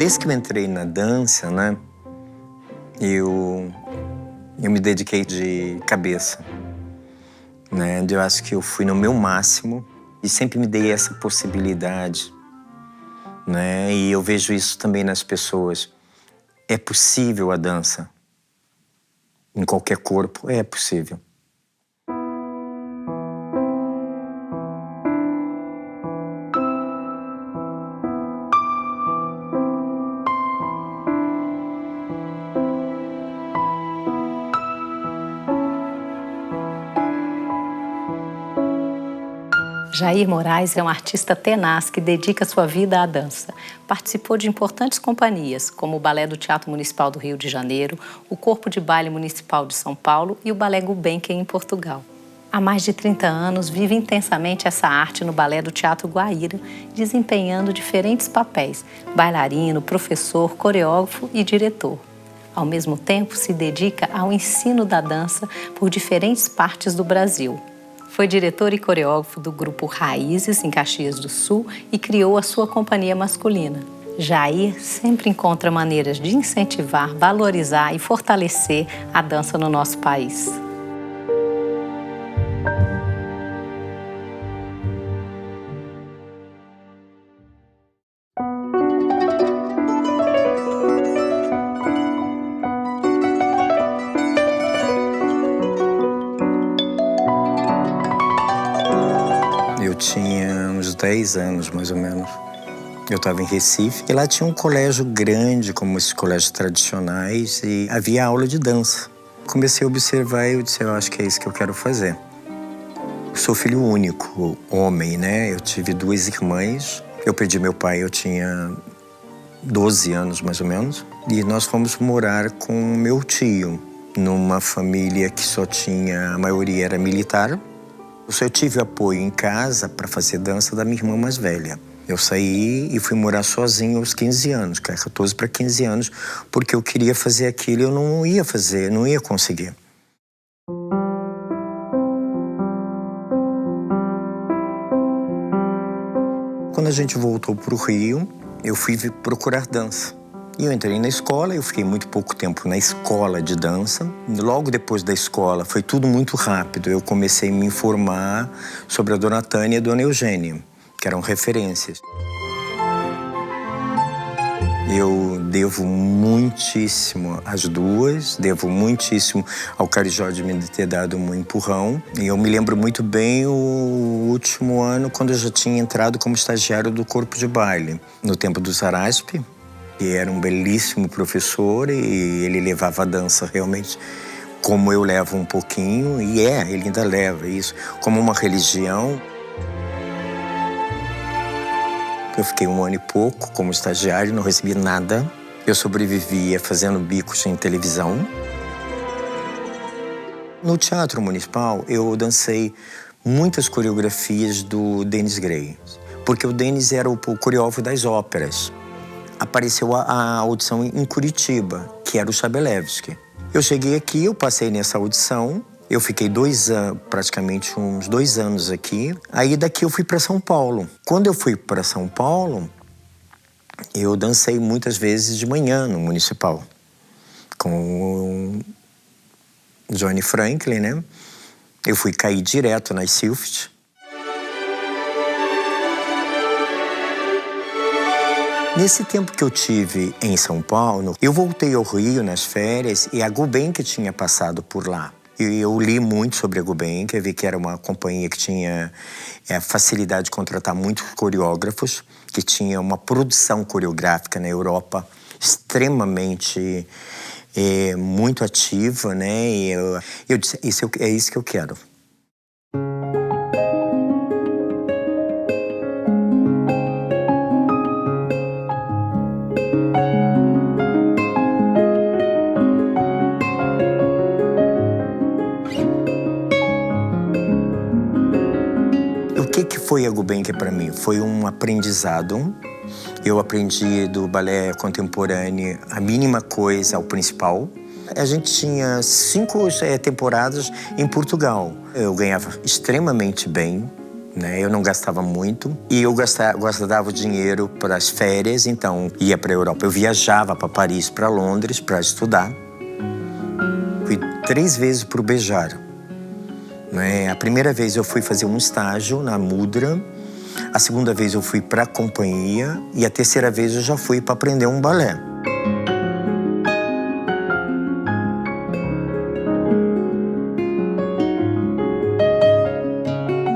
Desde que eu entrei na dança, né, eu me dediquei de cabeça, né? Eu acho que eu fui no meu máximo e sempre me dei essa possibilidade, né? E eu vejo isso também nas pessoas. É possível a dança. Em qualquer corpo, é possível. Jair Moraes é um artista tenaz que dedica sua vida à dança. Participou de importantes companhias, como o Balé do Teatro Municipal do Rio de Janeiro, o Corpo de Baile Municipal de São Paulo e o Balé Gulbenkian em Portugal. Há mais de 30 anos, vive intensamente essa arte no Balé do Teatro Guaíra, desempenhando diferentes papéis: bailarino, professor, coreógrafo e diretor. Ao mesmo tempo, se dedica ao ensino da dança por diferentes partes do Brasil. Foi diretor e coreógrafo do grupo Raízes, em Caxias do Sul, e criou a sua companhia masculina. Jair sempre encontra maneiras de incentivar, valorizar e fortalecer a dança no nosso país. Eu tinha uns 10 anos, mais ou menos. Eu estava em Recife e lá tinha um colégio grande, como esses colégios tradicionais, e havia aula de dança. Comecei a observar e eu disse, eu acho que é isso que eu quero fazer. Eu sou filho único, homem, né? Eu tive 2 irmãs. Eu perdi meu pai, eu tinha 12 anos, mais ou menos. E nós fomos morar com meu tio, numa família que só tinha, a maioria era militar. Eu tive apoio em casa para fazer dança da minha irmã mais velha. Eu saí e fui morar sozinho aos 15 anos, 14 para 15 anos, porque eu queria fazer aquilo e eu não ia fazer, não ia conseguir. Quando a gente voltou para o Rio, eu fui procurar dança. E eu entrei na escola, eu fiquei muito pouco tempo na escola de dança. Logo depois da escola, foi tudo muito rápido. Eu comecei a me informar sobre a Dona Tânia e a Dona Eugênia, que eram referências. Eu devo muitíssimo às duas, devo muitíssimo ao Carijó de me ter dado um empurrão. E eu me lembro muito bem o último ano, quando eu já tinha entrado como estagiário do Corpo de Baile, no tempo do Zaraspe, que era um belíssimo professor e ele levava a dança realmente como eu levo um pouquinho, e ele ainda leva isso, como uma religião. Eu fiquei 1 ano e pouco como estagiário, não recebi nada. Eu sobrevivia fazendo bicos em televisão. No Teatro Municipal, eu dancei muitas coreografias do Denis Gray, porque o Denis era o coreógrafo das óperas. Apareceu a audição em Curitiba, que era o Chabelevski. Eu cheguei aqui, eu passei nessa audição, eu fiquei 2 anos, praticamente uns 2 anos aqui. Aí daqui eu fui para São Paulo. Quando eu fui para São Paulo, eu dancei muitas vezes de manhã no Municipal, com o Johnny Franklin, né? Eu fui cair direto nas Silft. Nesse tempo que eu tive em São Paulo, eu voltei ao Rio nas férias e a Gulbenkian tinha passado por lá. Eu li muito sobre a Gulbenkian, vi que era uma companhia que tinha facilidade de contratar muitos coreógrafos, que tinha uma produção coreográfica na Europa extremamente muito ativa, né? E eu disse, é isso que eu quero. O que foi a Gulbenkian para mim? Foi um aprendizado. Eu aprendi do balé contemporâneo a mínima coisa ao principal. A gente tinha 5 temporadas em Portugal. Eu ganhava extremamente bem, né? Eu não gastava muito e eu gastava o dinheiro para as férias, então ia para a Europa. Eu viajava para Paris, para Londres, para estudar. Fui 3 vezes para o Bejar. Né? A primeira vez eu fui fazer um estágio na Mudra, a segunda vez eu fui para a companhia e a terceira vez eu já fui para aprender um balé.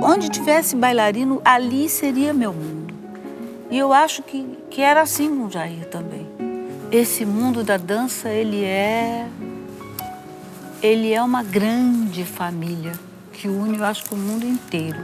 Onde tivesse bailarino, ali seria meu mundo. E eu acho que era assim com o Jair também. Esse mundo da dança, ele é uma grande família que une, eu acho, o mundo inteiro.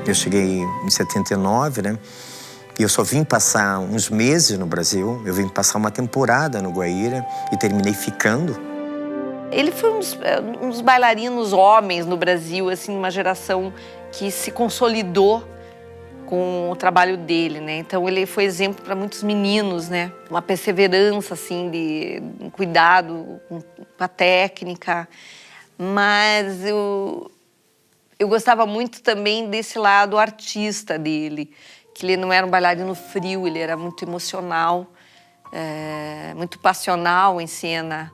Eu cheguei em 79, né? E eu só vim passar uns meses no Brasil. Eu vim passar uma temporada no Guaíra e terminei ficando. Ele foi um dos bailarinos homens no Brasil, assim, uma geração que se consolidou com o trabalho dele, né? Então ele foi exemplo para muitos meninos, né? Uma perseverança, assim, de um cuidado com a técnica. Mas eu gostava muito também desse lado artista dele, que ele não era um bailarino frio, ele era muito emocional, muito passional em cena.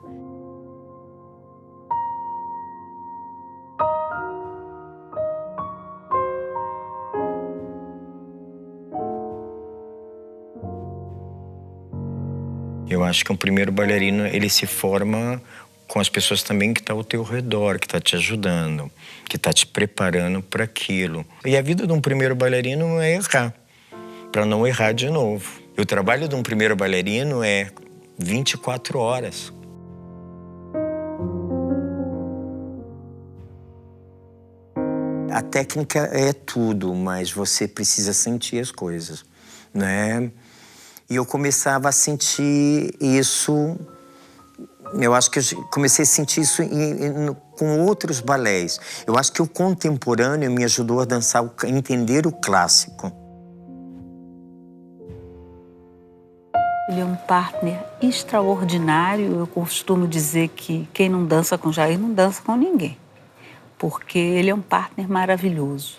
Eu acho que um primeiro bailarino, ele se forma com as pessoas também que estão ao teu redor, que está te ajudando, que está te preparando para aquilo. E a vida de um primeiro bailarino é errar, para não errar de novo. E o trabalho de um primeiro bailarino é 24 horas. A técnica é tudo, mas você precisa sentir as coisas, né? E eu começava a sentir isso. Eu acho que eu comecei a sentir isso com outros balés. Eu acho que o contemporâneo me ajudou a dançar, a entender o clássico. Ele é um partner extraordinário. Eu costumo dizer que quem não dança com Jair não dança com ninguém. Porque ele é um partner maravilhoso.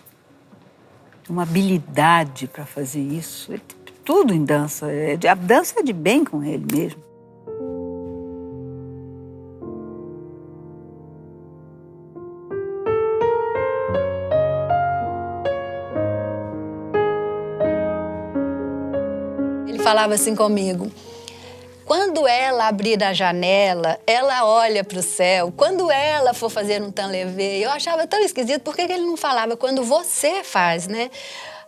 Uma habilidade para fazer isso. Tudo em dança. A dança é de bem com ele mesmo. Ele falava assim comigo: quando ela abrir a janela, ela olha para o céu. Quando ela for fazer um temps levé, eu achava tão esquisito, por que ele não falava quando você faz, né?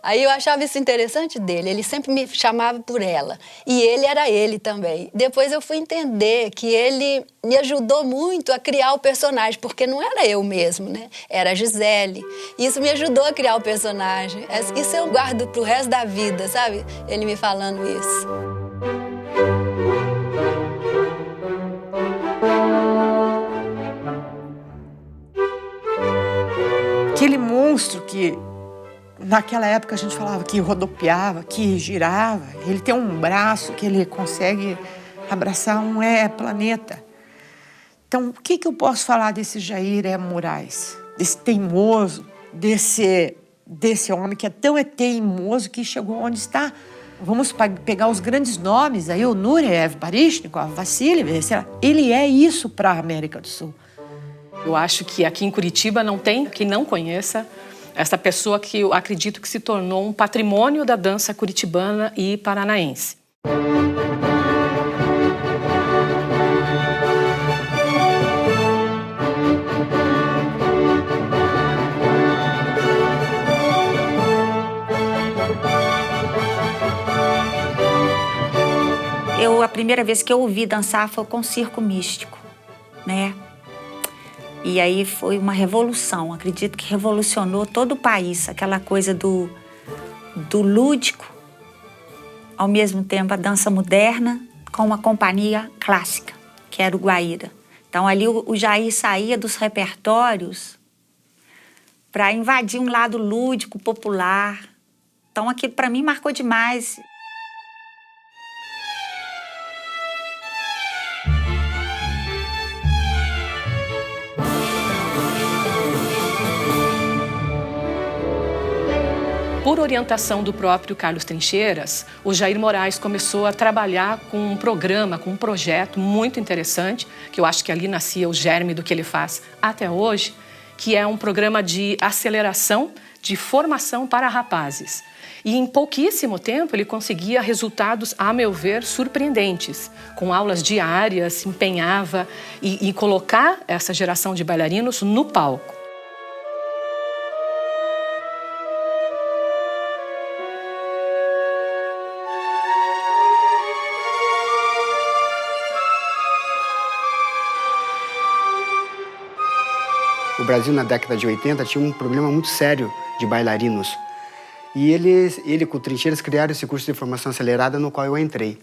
Aí eu achava isso interessante dele, ele sempre me chamava por ela. E ele era ele também. Depois eu fui entender que ele me ajudou muito a criar o personagem, porque não era eu mesmo, né? Era a Gisele. Isso me ajudou a criar o personagem. Isso eu guardo pro resto da vida, sabe? Ele me falando isso. Aquele monstro que naquela época a gente falava que rodopiava, que girava. Ele tem um braço que ele consegue abraçar um planeta. Então, o que eu posso falar desse Jair Moraes? Desse teimoso, desse homem que é tão teimoso que chegou onde está. Vamos pegar os grandes nomes aí, o Nureyev, Baryshnikov, Vassiliev, ele é isso para a América do Sul. Eu acho que aqui em Curitiba não tem quem não conheça essa pessoa que eu acredito que se tornou um patrimônio da dança curitibana e paranaense. A primeira vez que eu ouvi dançar foi com Circo Místico, né? E aí foi uma revolução, acredito que revolucionou todo o país, aquela coisa do lúdico, ao mesmo tempo a dança moderna com uma companhia clássica, que era o Guaíra. Então ali o Jair saía dos repertórios para invadir um lado lúdico, popular. Então aquilo para mim marcou demais. Por orientação do próprio Carlos Trincheiras, o Jair Moraes começou a trabalhar com um programa, com um projeto muito interessante, que eu acho que ali nascia o germe do que ele faz até hoje, que é um programa de aceleração, de formação para rapazes. E em pouquíssimo tempo ele conseguia resultados, a meu ver, surpreendentes. Com aulas diárias, se empenhava em colocar essa geração de bailarinos no palco. O Brasil, na década de 80, tinha um problema muito sério de bailarinos. E ele com o Trincheiras, criaram esse curso de formação acelerada no qual eu entrei.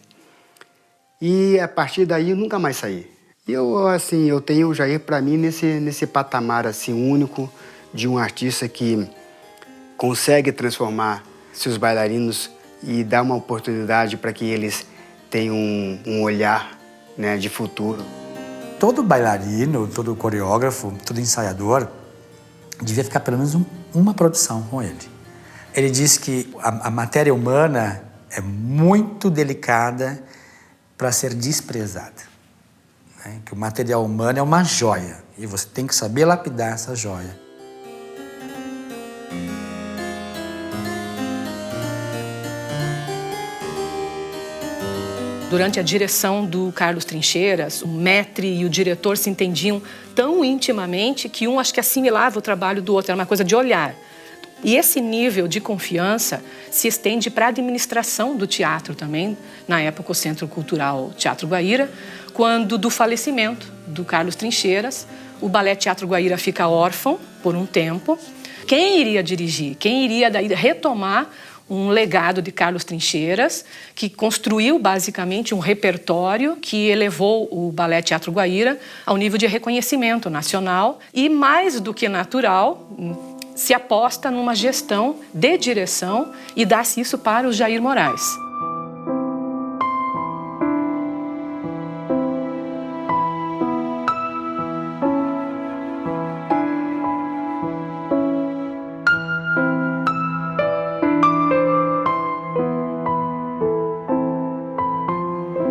E, a partir daí, eu nunca mais saí. E eu tenho o Jair, para mim, nesse patamar assim, único de um artista que consegue transformar seus bailarinos e dar uma oportunidade para que eles tenham um olhar, né, de futuro. Todo bailarino, todo coreógrafo, todo ensaiador devia ficar pelo menos uma produção com ele. Ele diz que a matéria humana é muito delicada para ser desprezada, né? Que o material humano é uma joia e você tem que saber lapidar essa joia. Durante a direção do Carlos Trincheiras, o maître e o diretor se entendiam tão intimamente que um acho que assimilava o trabalho do outro, era uma coisa de olhar. E esse nível de confiança se estende para a administração do teatro também, na época o Centro Cultural Teatro Guaíra, quando do falecimento do Carlos Trincheiras, o Balé Teatro Guaíra fica órfão por um tempo. Quem iria dirigir? Quem iria daí retomar um legado de Carlos Trincheiras, que construiu basicamente um repertório que elevou o Balé Teatro Guaíra ao nível de reconhecimento nacional e, mais do que natural, se aposta numa gestão de direção e dá-se isso para o Jair Moraes.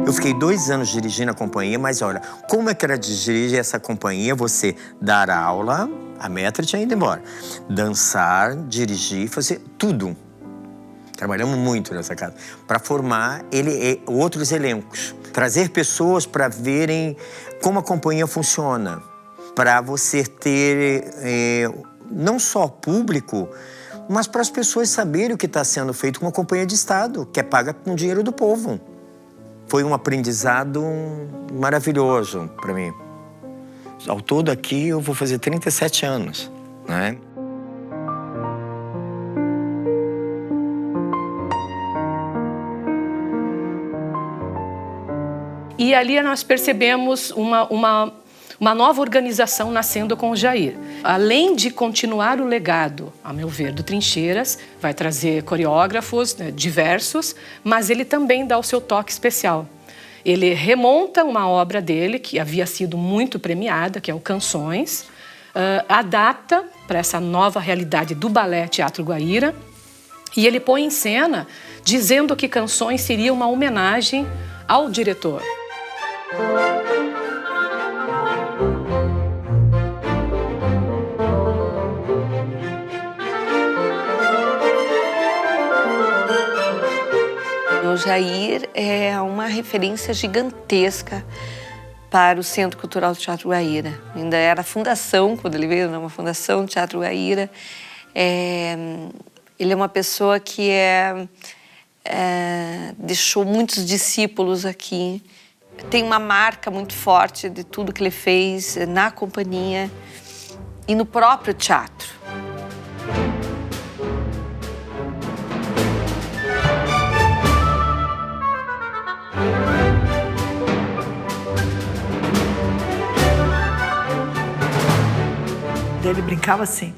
Eu fiquei 2 anos dirigindo a companhia, mas olha, como é que era dirigir essa companhia? Você dar aula, a maître tinha ido embora. Dançar, dirigir, fazer tudo. Trabalhamos muito nessa casa. Para formar outros elencos. Trazer pessoas para verem como a companhia funciona. Para você ter não só público, mas para as pessoas saberem o que está sendo feito com uma companhia de Estado, que é paga com dinheiro do povo. Foi um aprendizado maravilhoso para mim. Ao todo aqui eu vou fazer 37 anos, né? E ali nós percebemos uma nova organização nascendo com o Jair. Além de continuar o legado, a meu ver, do Trincheiras, vai trazer coreógrafos, né, diversos, mas ele também dá o seu toque especial. Ele remonta uma obra dele, que havia sido muito premiada, que é o Canções, adapta para essa nova realidade do Balé Teatro Guaíra, e ele põe em cena dizendo que Canções seria uma homenagem ao diretor. O Jair é uma referência gigantesca para o Centro Cultural do Teatro Guaíra. Ainda era a fundação, quando ele veio, uma fundação do Teatro Guaíra. Ele é uma pessoa que deixou muitos discípulos aqui. tem uma marca muito forte de tudo que ele fez na companhia e no próprio teatro. Ele brincava assim,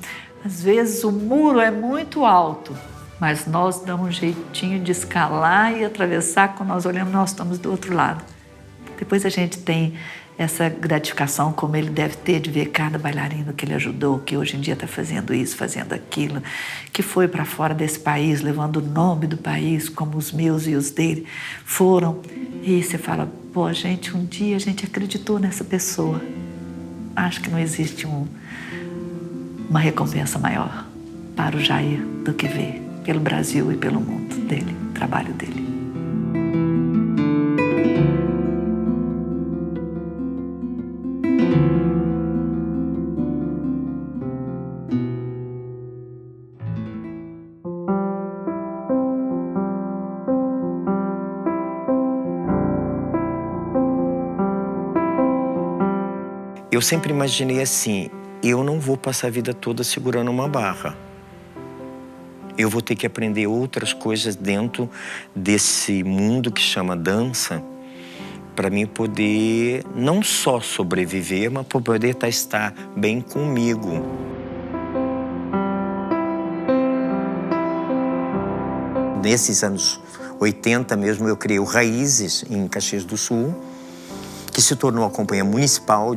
às vezes o muro é muito alto, mas nós damos um jeitinho de escalar e atravessar. Quando nós olhamos, nós estamos do outro lado. Depois a gente tem essa gratificação, como ele deve ter, de ver cada bailarino que ele ajudou, que hoje em dia está fazendo isso, fazendo aquilo, que foi para fora desse país, levando o nome do país, como os meus e os dele foram. E você fala, pô, gente, um dia a gente acreditou nessa pessoa. Acho que não existe uma recompensa maior para o Jair do que ver pelo Brasil e pelo mundo dele, o trabalho dele. Eu sempre imaginei assim, eu não vou passar a vida toda segurando uma barra. Eu vou ter que aprender outras coisas dentro desse mundo que chama dança, para mim poder não só sobreviver, mas para poder estar bem comigo. Nesses anos 80 mesmo, eu criei o Raízes, em Caxias do Sul, que se tornou a companhia municipal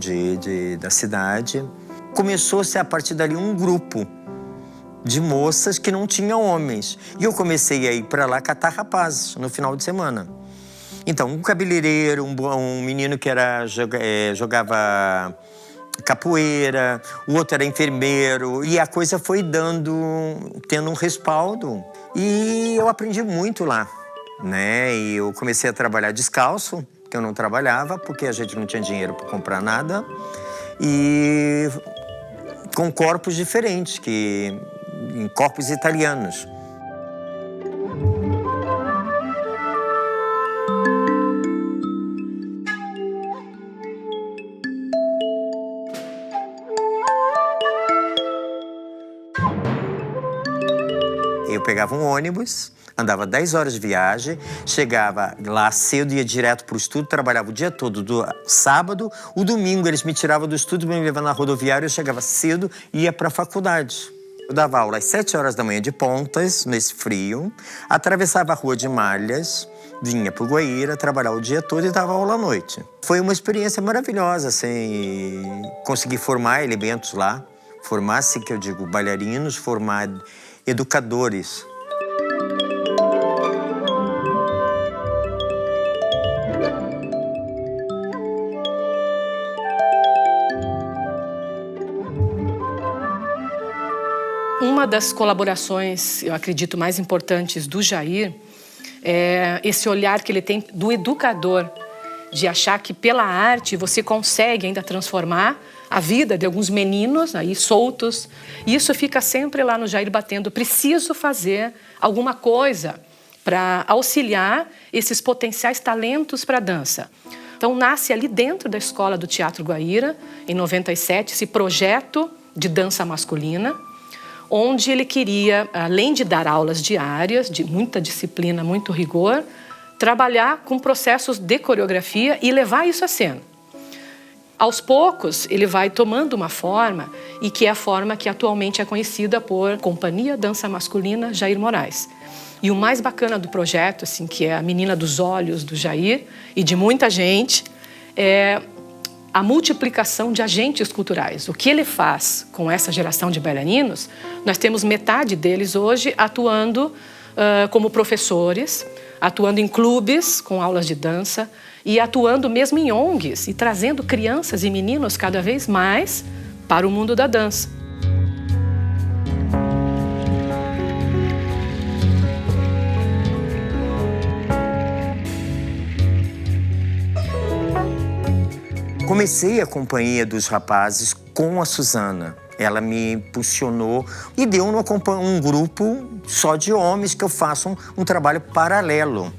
da cidade. Começou-se a partir dali um grupo de moças que não tinha homens. E eu comecei a ir para lá catar rapazes no final de semana. Então, um cabeleireiro, um menino que jogava capoeira, o outro era enfermeiro. E a coisa foi tendo um respaldo. E eu aprendi muito lá, né? E eu comecei a trabalhar descalço, que eu não trabalhava, porque a gente não tinha dinheiro para comprar nada. E com corpos diferentes, em corpos italianos. Eu pegava um ônibus, andava 10 horas de viagem, chegava lá cedo, ia direto para o estúdio, trabalhava o dia todo, do sábado, o domingo eles me tiravam do estúdio, me levavam na rodoviária, eu chegava cedo e ia para a faculdade. Eu dava aula às 7 horas da manhã de Pontas, nesse frio, atravessava a rua de Malhas, vinha para o Guaíra, trabalhava o dia todo e dava aula à noite. Foi uma experiência maravilhosa, assim, conseguir formar elementos lá, formar-se, que eu digo, bailarinos, formar educadores. Uma das colaborações, eu acredito, mais importantes do Jair é esse olhar que ele tem do educador, de achar que pela arte você consegue ainda transformar a vida de alguns meninos aí soltos. E isso fica sempre lá no Jair batendo. Preciso fazer alguma coisa para auxiliar esses potenciais talentos para a dança. Então nasce ali dentro da Escola do Teatro Guaíra, em 97, esse projeto de dança masculina, onde ele queria, além de dar aulas diárias, de muita disciplina, muito rigor, trabalhar com processos de coreografia e levar isso à cena. Aos poucos, ele vai tomando uma forma, e que é a forma que atualmente é conhecida por Companhia Dança Masculina Jair Moraes. E o mais bacana do projeto, assim, que é a menina dos olhos do Jair e de muita gente, é a multiplicação de agentes culturais. O que ele faz com essa geração de bailarinos, nós temos metade deles hoje atuando como professores, atuando em clubes com aulas de dança e atuando mesmo em ONGs e trazendo crianças e meninos cada vez mais para o mundo da dança. Comecei a companhia dos rapazes com a Suzana. Ela me impulsionou e deu um grupo só de homens que eu faço um trabalho paralelo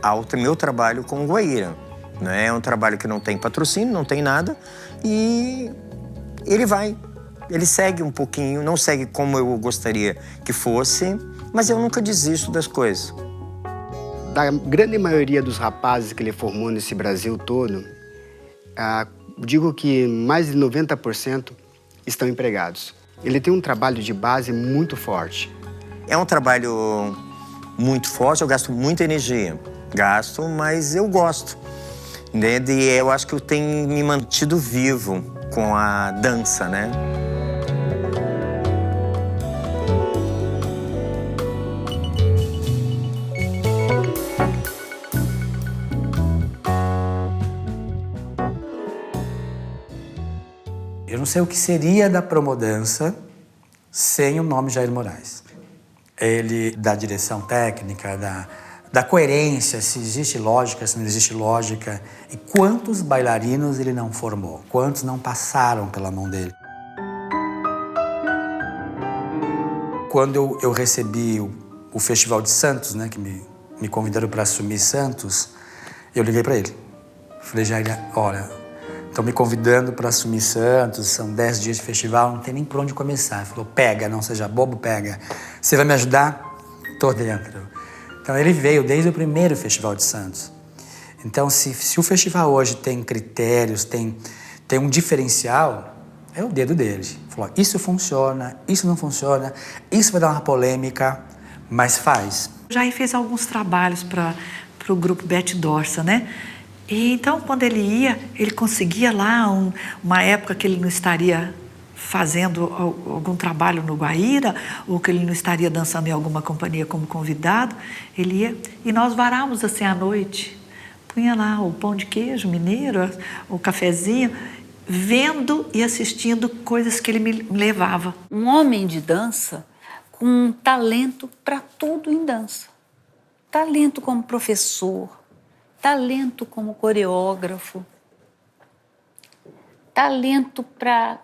ao meu trabalho com o Guaíra. né? É um trabalho que não tem patrocínio, não tem nada, e ele vai. Ele segue um pouquinho, não segue como eu gostaria que fosse, mas eu nunca desisto das coisas. Da grande maioria dos rapazes que ele formou nesse Brasil todo, digo que mais de 90% estão empregados. Ele tem um trabalho de base muito forte. É um trabalho muito forte, eu gasto muita energia. Gasto, mas eu gosto. Né? Eu acho que eu tenho me mantido vivo com a dança, né? Eu não sei o que seria da Promodança sem o nome Jair Moraes. Ele, da direção técnica, da coerência, se existe lógica, se não existe lógica. E quantos bailarinos ele não formou? Quantos não passaram pela mão dele? Quando eu recebi o Festival de Santos, né, que me convidaram para assumir Santos, eu liguei para ele. Falei, Jair, olha, estão me convidando para assumir Santos, são 10 dias de festival, não tem nem por onde começar. Ele falou, pega, não seja bobo, pega. Você vai me ajudar? Tô dentro. Então ele veio desde o primeiro Festival de Santos. Então se o festival hoje tem critérios, tem um diferencial, é o dedo dele. Ele falou, isso funciona, isso não funciona, isso vai dar uma polêmica, mas faz. Jair fez alguns trabalhos para o grupo Bete Dorsa, né? E então, quando ele ia, ele conseguia lá, uma época que ele não estaria fazendo algum trabalho no Guaíra, ou que ele não estaria dançando em alguma companhia como convidado, ele ia, e nós varávamos assim à noite, punha lá o pão de queijo mineiro, o cafezinho, vendo e assistindo coisas que ele me levava. Um homem de dança com um talento para tudo em dança. Talento como professor, talento como coreógrafo, talento para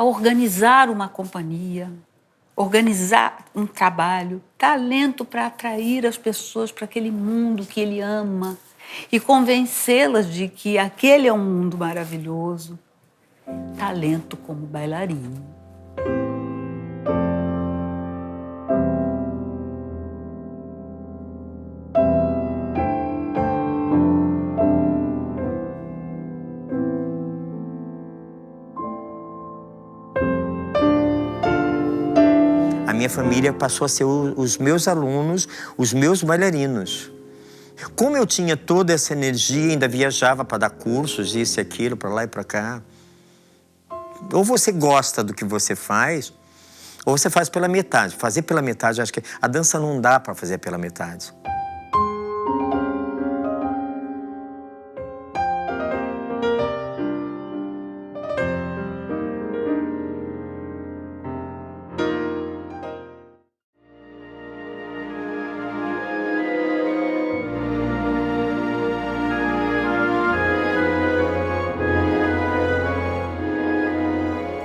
organizar uma companhia, organizar um trabalho, talento para atrair as pessoas para aquele mundo que ele ama e convencê-las de que aquele é um mundo maravilhoso. Talento como bailarino. A minha família passou a ser os meus alunos, os meus bailarinos. Como eu tinha toda essa energia, ainda viajava para dar cursos, isso e aquilo, para lá e para cá. Ou você gosta do que você faz, ou você faz pela metade. Fazer pela metade, acho que a dança não dá para fazer pela metade.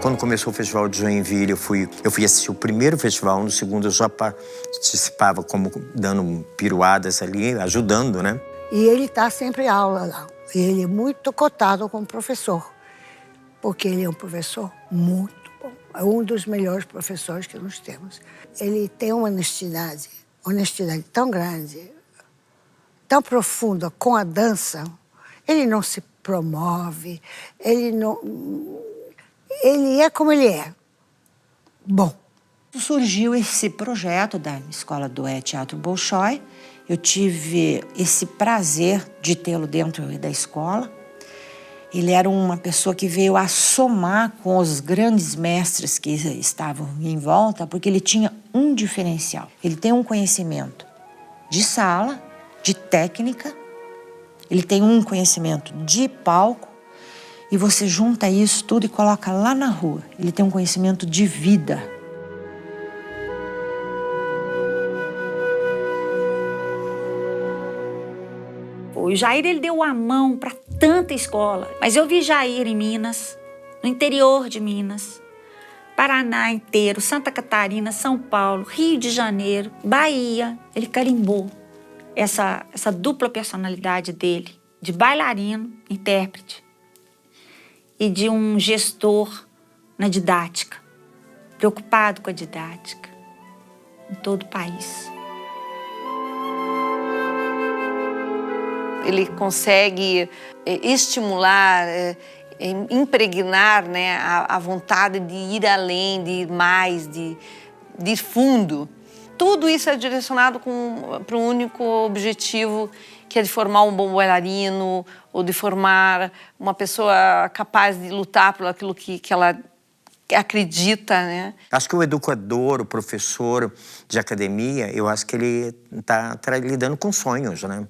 Quando começou o Festival de Joinville, eu fui assistir o primeiro festival, no segundo eu já participava como dando piruadas ali, ajudando, né? E ele está sempre em aula lá. Ele é muito cotado como professor, porque ele é um professor muito bom. É um dos melhores professores que nós temos. Ele tem uma honestidade tão grande, tão profunda com a dança. Ele não se promove, ele é como ele é. Bom. Surgiu esse projeto da Escola do Teatro Bolshoi. Eu tive esse prazer de tê-lo dentro da escola. Ele era uma pessoa que veio a somar com os grandes mestres que estavam em volta, porque ele tinha um diferencial. Ele tem um conhecimento de sala, de técnica, ele tem um conhecimento de palco, e você junta isso tudo e coloca lá na rua. Ele tem um conhecimento de vida. O Jair, ele deu a mão para tanta escola. Mas eu vi Jair em Minas, no interior de Minas, Paraná inteiro, Santa Catarina, São Paulo, Rio de Janeiro, Bahia. Ele carimbou essa dupla personalidade dele de bailarino, intérprete e de um gestor na didática, preocupado com a didática em todo o país. Ele consegue estimular, impregnar, né, a vontade de ir além, de ir mais, de ir fundo. Tudo isso é direcionado para um único objetivo, que é de formar um bom bailarino ou de formar uma pessoa capaz de lutar por aquilo que ela acredita, né? Acho que o educador, o professor de academia, eu acho que ele está lidando com sonhos, né?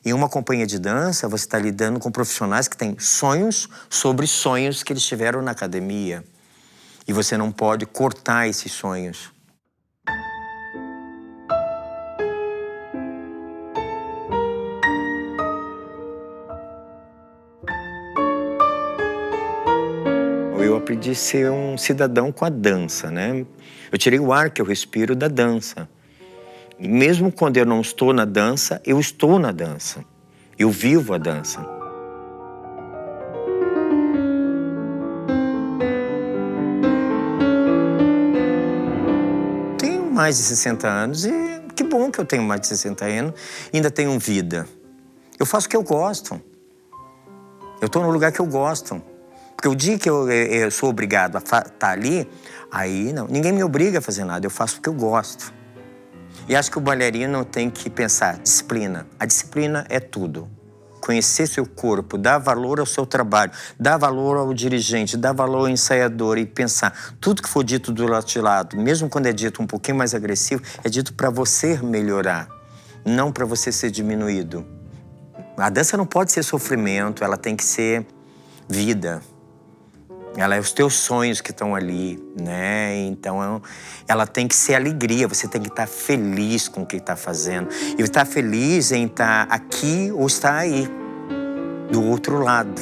Em uma companhia de dança, você está lidando com profissionais que têm sonhos sobre sonhos que eles tiveram na academia. E você não pode cortar esses sonhos. Eu aprendi a ser um cidadão com a dança, né? Eu tirei o ar que eu respiro da dança. Mesmo quando eu não estou na dança, eu estou na dança. Eu vivo a dança. Tenho mais de 60 anos e que bom que eu tenho mais de 60 anos e ainda tenho vida. Eu faço o que eu gosto. Eu estou no lugar que eu gosto. Porque o dia que eu sou obrigado a estar ali, aí não. Ninguém me obriga a fazer nada, eu faço o que eu gosto. E acho que o bailarino tem que pensar, disciplina. A disciplina é tudo. Conhecer seu corpo, dar valor ao seu trabalho, dar valor ao dirigente, dar valor ao ensaiador e pensar. Tudo que for dito do outro lado, mesmo quando é dito um pouquinho mais agressivo, é dito para você melhorar, não para você ser diminuído. A dança não pode ser sofrimento, ela tem que ser vida. Ela é os teus sonhos que estão ali, né? Então, ela tem que ser alegria. Você tem que estar feliz com o que está fazendo. E estar feliz em estar aqui ou estar aí, do outro lado.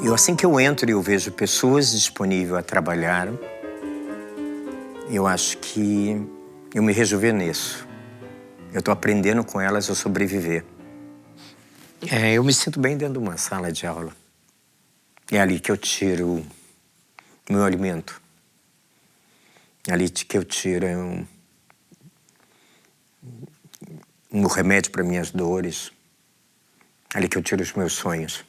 E assim que eu entro e eu vejo pessoas disponíveis a trabalhar, eu acho que eu me rejuvenesço. Eu estou aprendendo com elas a sobreviver. Eu me sinto bem dentro de uma sala de aula. É ali que eu tiro o meu alimento. É ali que eu tiro um remédio para minhas dores. É ali que eu tiro os meus sonhos.